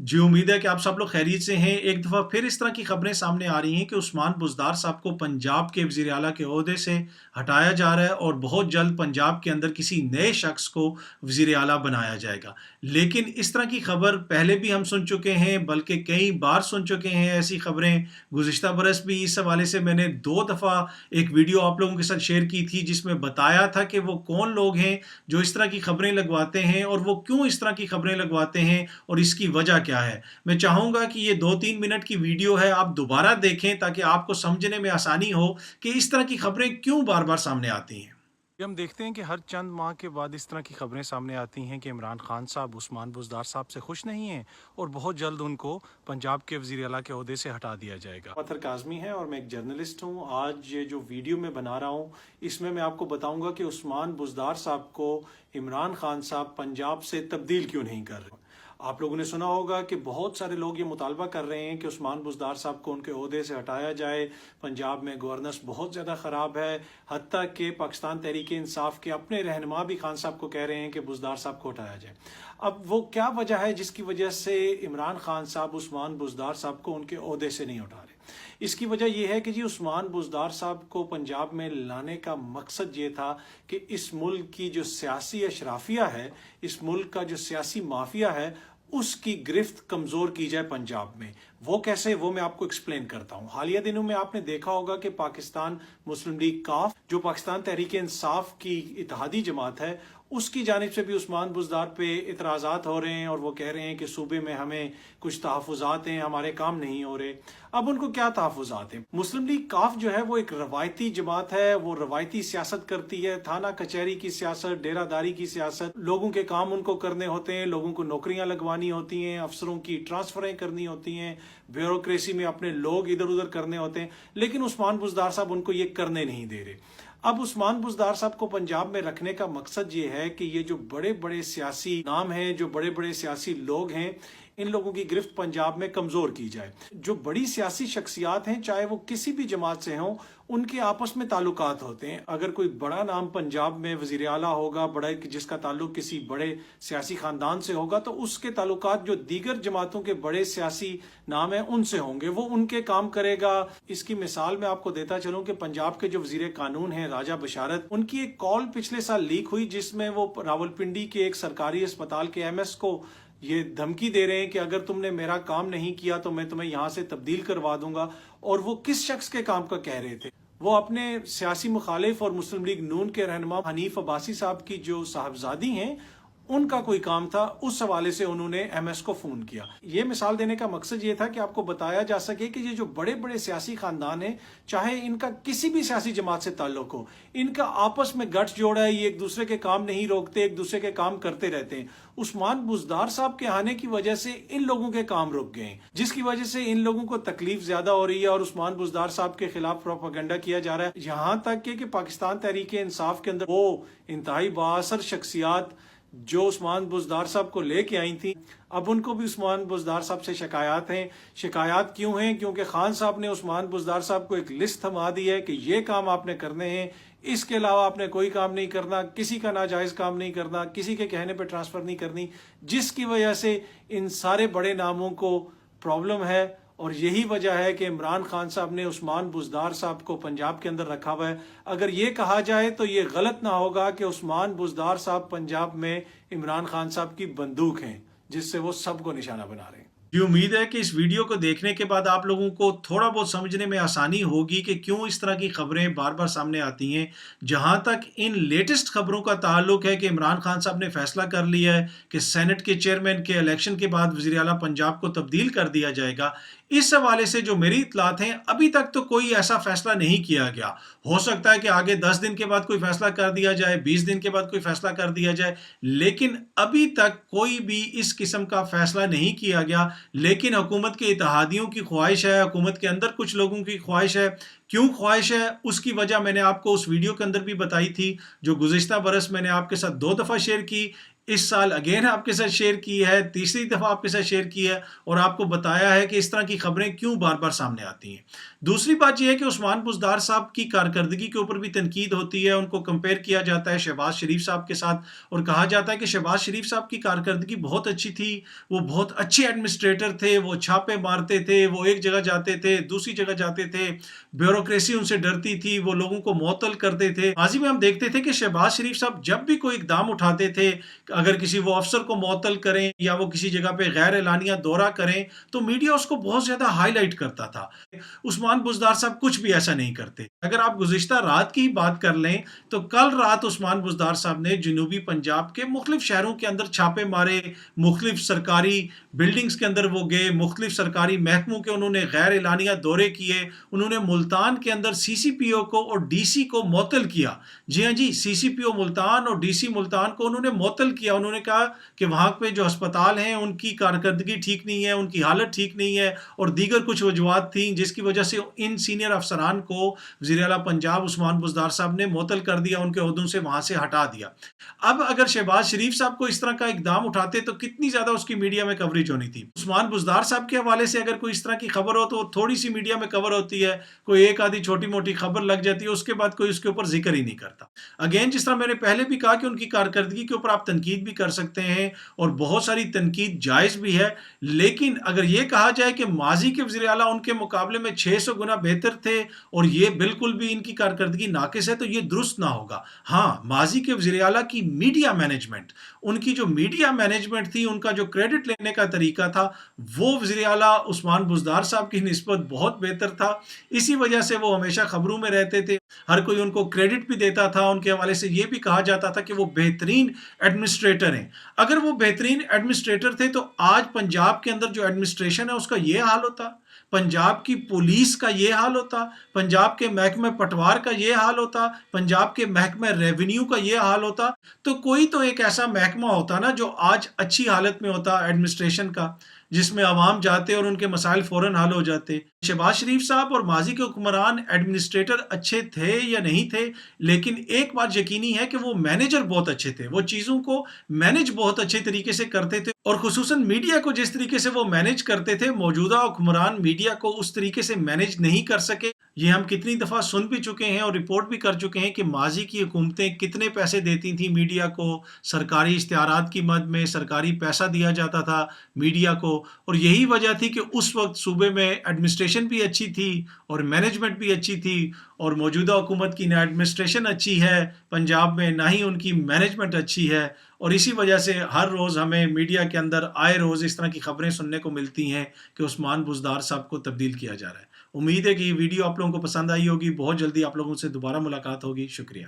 जी, उम्मीद है कि आप सब लोग खैरियत से हैं। एक दफ़ा फिर इस तरह की खबरें सामने आ रही हैं कि उस्मान बुज़दार साहब को पंजाब के वज़ीर आला के ओहदे से हटाया जा रहा है और बहुत जल्द पंजाब के अंदर किसी नए शख्स को वज़ीर आला बनाया जाएगा। लेकिन इस तरह की खबर पहले भी हम सुन चुके हैं, बल्कि कई बार सुन चुके हैं ऐसी खबरें। गुज़िश्ता बरस भी इस हवाले से मैंने 2 दफ़ा एक वीडियो आप लोगों के साथ शेयर की थी, जिसमें बताया था कि वो कौन लोग हैं जो इस तरह की खबरें लगवाते हैं और वो क्यों इस तरह की खबरें लगवाते हैं और इसकी वजह क्या है। मैं चाहूँगा कि ये 2-3 मिनट की वीडियो है, आप दोबारा देखें ताकि आपको समझने में आसानी हो कि इस तरह की खबरें क्यों बार-बार सामने आती हैं। हम देखते हैं कि हर चंद माह के बाद इस तरह की खबरें सामने आती हैं कि इमरान खान साहब उस्मान बुज़दार साहब से खुश नहीं हैं और बहुत जल्द उनको पंजाब के वज़ीर आला के ओहदे से हटा दिया जाएगा। पत्थर काज़मी है और मैं एक जर्नलिस्ट हूँ। आज ये जो वीडियो मैं बना रहा हूँ, इसमें मैं आपको बताऊँगा कि उस्मान बुज़दार साहब को इमरान खान साहब पंजाब से तब्दील क्यों नहीं कर रहे। आप लोगों ने सुना होगा कि बहुत सारे लोग ये मुतालबा कर रहे हैं कि उस्मान बुज़दार साहब को उनके ओहदे से हटाया जाए। पंजाब में गवर्नेंस बहुत ज़्यादा ख़राब है, हत्ता कि पाकिस्तान तहरीक इंसाफ के अपने रहनुमा भी खान साहब को कह रहे हैं कि बुज़दार साहब को हटाया जाए। अब वो क्या वजह है जिसकी वजह से इमरान खान साहब उस्मान बुज़दार साहब को उनके ओहदे से नहीं उठा रहे। इसकी वजह यह है कि जी उस्मान बुज़दार साहब को पंजाब में लाने का मकसद ये था कि इस मुल्क की जो सियासी अशराफिया है, इस मुल्क का जो सियासी माफिया है, उसकी गिरफ्त कमज़ोर की जाए पंजाब में। वो कैसे, वो मैं आपको एक्सप्लेन करता हूँ। हालिया दिनों में आपने देखा होगा कि पाकिस्तान मुस्लिम लीग काफ, जो पाकिस्तान तहरीक इंसाफ की इत्तेहादी जमात है, उसकी जानिब से भी उस्मान बुज़दार पे इतराज़ात हो रहे हैं और वो कह रहे हैं कि सूबे में हमें कुछ तहफ़्फ़ुज़ात हैं, हमारे काम नहीं हो रहे। अब उनको क्या तहफ़्फ़ुज़ात हैं? मुस्लिम लीग काफ जो है वो एक रवायती जमात है, वो रवायती सियासत करती है, थाना कचहरी की सियासत, डेरादारी की सियासत, लोगों के काम उनको करने होते हैं, लोगों को नौकरियां लगवानी होती हैं, अफसरों की ट्रांसफरें करनी होती हैं, ब्यूरोक्रेसी में अपने लोग इधर उधर करने होते हैं। लेकिन उस्मान बुज़दार साहब उनको ये करने नहीं दे रहे। अब उस्मान बुज़दार साहब को पंजाब में रखने का मकसद ये है कि ये जो बड़े बड़े सियासी नाम हैं, जो बड़े बड़े सियासी लोग हैं, इन लोगों की गिरफ्त पंजाब में कमज़ोर की जाए। जो बड़ी सियासी शख्सियात हैं, चाहे वो किसी भी जमात से हों, उनके आपस में ताल्लुकात होते हैं। अगर कोई बड़ा नाम पंजाब में वज़ीर आला होगा, बड़ा जिसका ताल्लुक किसी बड़े सियासी ख़ानदान से होगा, तो उसके ताल्लुकात जो दीगर जमातों के बड़े सियासी नाम हैं उनसे होंगे, वो उनके काम करेगा। इसकी मिसाल मैं आपको देता चलूँ कि पंजाब के जो वज़ीर कानून हैं राजा बशारत, उनकी एक कॉल पिछले साल लीक हुई जिसमें वो रावलपिंडी के एक सरकारी अस्पताल के एमएस को ये धमकी दे रहे हैं कि अगर तुमने मेरा काम नहीं किया तो मैं तुम्हें यहां से तब्दील करवा दूंगा। और वो किस शख्स के काम का कह रहे थे? वो अपने सियासी मुखालिफ और मुस्लिम लीग नून के रहनुमा हनीफ अब्बासी साहब की जो साहबजादी हैं, उनका कोई काम था। उस हवाले से उन्होंने एमएस को फोन किया। ये मिसाल देने का मकसद ये था कि आपको बताया जा सके कि ये जो बड़े बड़े सियासी खानदान हैं, चाहे इनका किसी भी सियासी जमात से ताल्लुक हो, इनका आपस में गठजोड़ है, ये एक दूसरे के काम नहीं रोकते, एक दूसरे के काम करते रहते हैं। उस्मान बुज़दार साहब के आने की वजह से इन लोगों के काम रुक गए, जिसकी वजह से इन लोगों को तकलीफ ज्यादा हो रही है और उस्मान बुज़दार साहब के खिलाफ प्रोपेगेंडा किया जा रहा है। यहां तक कि पाकिस्तान तहरीक इंसाफ के अंदर वो इंतहाई बाअसर शख्सियात जो उस्मान बुज़दार साहब को लेके आई थी, अब उनको भी उस्मान बुज़दार साहब से शिकायत हैं। शिकायत क्यों हैं? क्योंकि खान साहब ने उस्मान बुज़दार साहब को एक लिस्ट थमा दी है कि ये काम आपने करने हैं, इसके अलावा आपने कोई काम नहीं करना, किसी का नाजायज काम नहीं करना, किसी के कहने पर ट्रांसफर नहीं करनी, जिसकी वजह से इन सारे बड़े नामों को प्रॉब्लम है। और यही वजह है कि इमरान खान साहब ने उस्मान बुज़दार साहब को पंजाब के अंदर रखा हुआ है। अगर ये कहा जाए तो ये गलत ना होगा कि उस्मान बुज़दार साहब पंजाब में इमरान खान साहब की बंदूक हैं, जिससे वो सबको निशाना बना रहे हैं। जी, उम्मीद है कि इस वीडियो को देखने के बाद आप लोगों को थोड़ा बहुत समझने में आसानी होगी कि क्यों इस तरह की खबरें बार बार सामने आती हैं। जहां तक इन लेटेस्ट खबरों का ताल्लुक है कि इमरान खान साहब ने फैसला कर लिया है कि सेनेट के चेयरमैन के इलेक्शन के बाद वज़ीर आला पंजाब को तब्दील कर दिया जाएगा, इस हवाले से जो मेरी इत्तलात हैं, अभी तक तो कोई ऐसा फैसला नहीं किया गया। हो सकता है कि आगे 10 दिन के बाद कोई फैसला कर दिया जाए, 20 दिन के बाद कोई फैसला कर दिया जाए, लेकिन अभी तक कोई भी इस किस्म का फैसला नहीं किया गया। लेकिन हुकूमत के इत्तेहादियों की ख्वाहिश है, हुकूमत के अंदर कुछ लोगों की ख्वाहिश है। क्यों ख्वाहिश है, उसकी वजह मैंने आपको उस वीडियो के अंदर भी बताई थी, जो गुज़िश्ता बरस मैंने आपके साथ 2 दफ़ा शेयर की। اس سال اگین آپ کے ساتھ شیئر کی ہے، تیسری دفعہ آپ کے ساتھ شیئر کی ہے اور آپ کو بتایا ہے کہ اس طرح کی خبریں کیوں بار بار سامنے آتی ہیں۔ دوسری بات یہ ہے کہ عثمان بزدار صاحب کی کارکردگی کے اوپر بھی تنقید ہوتی ہے، ان کو کمپیئر کیا جاتا ہے شہباز شریف صاحب کے ساتھ اور کہا جاتا ہے کہ شہباز شریف صاحب کی کارکردگی بہت اچھی تھی، وہ بہت اچھے ایڈمنسٹریٹر تھے، وہ چھاپے مارتے تھے، وہ ایک جگہ جاتے تھے دوسری جگہ جاتے تھے، بیوروکریسی ان سے ڈرتی تھی، وہ لوگوں کو معطل کرتے تھے۔ ماضی میں ہم دیکھتے تھے کہ شہباز شریف صاحب جب بھی کوئی اقدام اٹھاتے تھے، اگر کسی وہ افسر کو معطل کریں یا وہ کسی جگہ پہ غیر اعلانیہ دورہ کریں تو میڈیا اس کو بہت زیادہ ہائی لائٹ کرتا تھا۔ عثمان بزدار صاحب کچھ بھی ایسا نہیں کرتے۔ اگر آپ گزشتہ رات کی بات کر لیں تو کل رات عثمان بزدار صاحب نے جنوبی پنجاب کے مختلف شہروں کے اندر چھاپے مارے، مختلف سرکاری بلڈنگز کے اندر وہ گئے، مختلف سرکاری محکموں کے انہوں نے غیر اعلانیہ دورے کیے، انہوں نے ملتان کے اندر سی سی پی او کو اور ڈی سی کو معطل کیا۔ جی ہاں جی، سی سی پی او ملتان اور ڈی سی ملتان کو انہوں نے معطل کیا۔ انہوں نے کہا کہ وہاں پہ جو ہسپتال ہیں ان کی کارکردگی ٹھیک نہیں ہے، ان کی حالت ٹھیک نہیں ہے اور دیگر کچھ وجوہات تھیں جس کی وجہ سے ان سینئر افسران کو وزیر اعلیٰ پنجاب عثمان بزدار صاحب نے معطل کر دیا، ان کے عہدوں سے وہاں سے ہٹا دیا۔ اب اگر شہباز شریف صاحب کو اس طرح کا اقدام اٹھاتے تو کتنی زیادہ اس کی میڈیا میں کوریج ہونی تھی۔ عثمان بزدار صاحب کے حوالے سے اگر کوئی اس طرح کی خبر ہو تو تھوڑی سی میڈیا میں کور ہوتی ہے، کوئی ایک آدھی چھوٹی موٹی خبر لگ جاتی ہے، اس کے بعد کوئی اس کے اوپر ذکر ہی نہیں کرتا۔ اگین جس طرح میں نے پہلے بھی کہا کہ ان کی کارکردگی کے اوپر آپ تنقید بھی کر سکتے ہیں اور بہت ساری تنقید جائز بھی ہے، لیکن اگر یہ کہا جائے کہ ماضی کے وزیر اعلیٰ ان کے مقابلے میں 600 گنا بہتر تھے اور یہ بالکل بھی ان کی کارکردگی ناقص ہے تو یہ درست نہ ہوگا۔ ہاں، ماضی کے وزیر اعلیٰ کی میڈیا مینجمنٹ، ان کی جو میڈیا مینجمنٹ تھی، ان کا جو کریڈٹ لینے کا طریقہ تھا وہ وزیر اعلیٰ عثمان بزدار صاحب کی نسبت بہت بہتر تھا۔ اسی وجہ سے وہ ہمیشہ خبروں میں رہتے تھے، ہر کوئی ان کو کریڈٹ بھی دیتا تھا، ان کے حوالے سے یہ بھی کہا جاتا تھا کہ وہ بہترین ایڈمنسٹریٹر ہیں۔ اگر وہ بہترین ایڈمنسٹریٹر تھے تو آج پنجاب کے اندر جو ایڈمنسٹریشن ہے اس کا یہ حال ہوتا، پنجاب کی پولیس کا یہ حال ہوتا، پنجاب کے محکمہ پٹوار کا یہ حال ہوتا، پنجاب کے محکمہ ریونیو کا یہ حال ہوتا، تو کوئی تو ایک ایسا محکمہ ہوتا نا جو آج اچھی حالت میں ہوتا ایڈمنسٹریشن کا، جس میں عوام جاتے اور ان کے مسائل فوراً حل ہو جاتے۔ شہباز شریف صاحب اور ماضی کے حکمران ایڈمنسٹریٹر اچھے تھے یا نہیں تھے، لیکن ایک بات یقینی ہے کہ وہ مینیجر بہت اچھے تھے، وہ چیزوں کو مینیج بہت اچھے طریقے سے کرتے تھے اور خصوصاً میڈیا کو جس طریقے سے وہ مینیج کرتے تھے، موجودہ حکمران میڈیا کو اس طریقے سے مینیج نہیں کر سکے۔ یہ ہم کتنی دفعہ سن بھی چکے ہیں اور رپورٹ بھی کر چکے ہیں کہ ماضی کی حکومتیں کتنے پیسے دیتی تھیں میڈیا کو، سرکاری اشتہارات کی مد میں سرکاری پیسہ دیا جاتا تھا میڈیا کو، اور یہی وجہ تھی کہ اس وقت صوبے میں ایڈمنسٹریشن بھی اچھی تھی اور مینجمنٹ بھی اچھی تھی، اور موجودہ حکومت کی نہ ایڈمنسٹریشن اچھی ہے پنجاب میں، نہ ہی ان کی مینجمنٹ اچھی ہے، اور اسی وجہ سے ہر روز ہمیں میڈیا کے اندر آئے روز اس طرح کی خبریں سننے کو ملتی ہیں کہ عثمان بزدار صاحب کو تبدیل کیا جا رہا ہے۔ امید ہے کہ یہ ویڈیو آپ لوگوں کو پسند آئی ہوگی، بہت جلدی آپ لوگوں سے دوبارہ ملاقات ہوگی۔ شکریہ۔